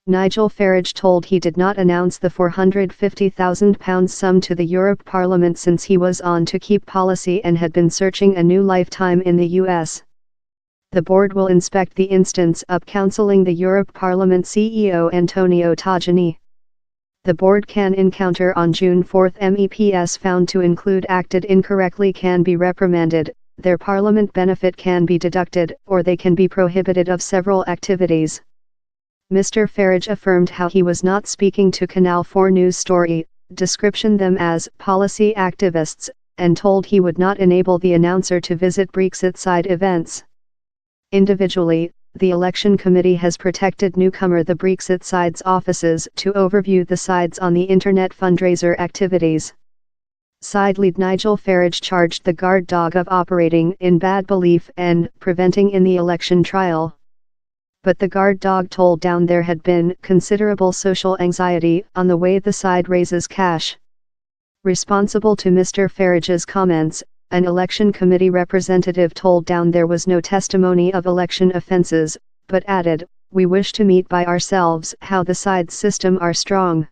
Nigel Farage told he did not announce the £450,000 sum to the Europe Parliament since he was on to keep policy and had been searching a new lifetime in the US. The board will inspect the instance up counselling the Europe Parliament CEO Antonio Tajani. The board can encounter on June 4 MEPs found to include acted incorrectly can be reprimanded, their parliament benefit can be deducted, or they can be prohibited of several activities. Mr. Farage affirmed how he was not speaking to Canal 4 News Story, described them as policy activists, and told he would not enable the announcer to visit Brexit side events. Individually, the election committee has protected newcomer the Brexit side's offices to overview the sides on the internet fundraiser activities. Side lead Nigel Farage charged the guard dog of operating in bad belief and preventing in the election trial. But the guard dog told Down there had been considerable social anxiety on the way the side raises cash. Responsible to Mr. Farage's comments, an election committee representative told Down there was no testimony of election offences, but added, "We wish to meet by ourselves how the side's system are strong."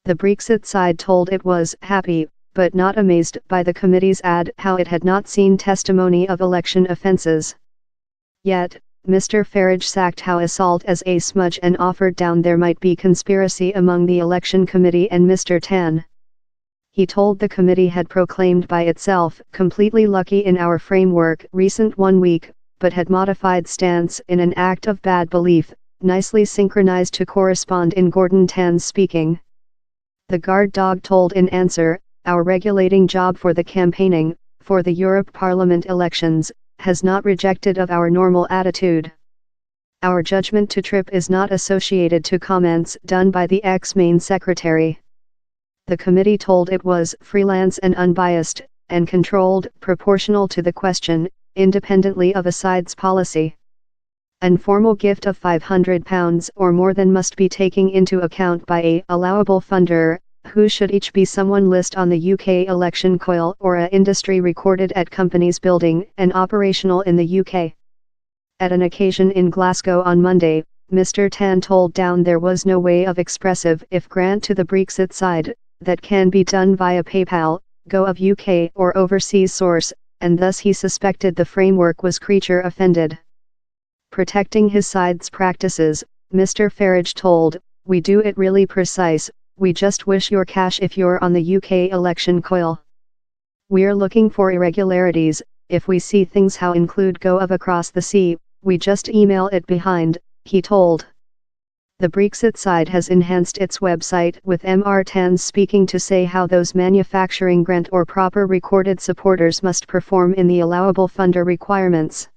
The Brexit side told it was happy, but not amazed by the committee's ad how it had not seen testimony of election offences. Yet, Mr. Farage sacked how assault as a smudge and offered Down there might be conspiracy among the election committee and Mr. Tan. He told the committee had proclaimed by itself completely lucky in our framework recent 1 week, but had modified stance in an act of bad belief, nicely synchronized to correspond in Gordon Tan's speaking. The guard dog told in answer, our regulating job for the campaigning, for the Europe Parliament elections, has not rejected of our normal attitude. Our judgment to trip is not associated to comments done by the ex-main secretary. The committee told it was freelance and unbiased, and controlled, proportional to the question, independently of a side's policy. An formal gift of £500 or more than must be taken into account by a allowable funder, who should each be someone list on the UK election coil or a industry recorded at companies building and operational in the UK. At an occasion in Glasgow on Monday, Mr. Tan told Down there was no way of expressive if grant to the Brexit side, that can be done via PayPal, Go of UK or overseas source, and thus he suspected the framework was creature offended. Protecting his side's practices, Mr. Farage told, "We do it really precise, we just wish your cash if you're on the UK election coil. We're looking for irregularities, if we see things how include Go of across the sea, we just email it behind," he told. The Brexit side has enhanced its website with Mr. Tan speaking to say how those manufacturing grant or proper recorded supporters must perform in the allowable funder requirements.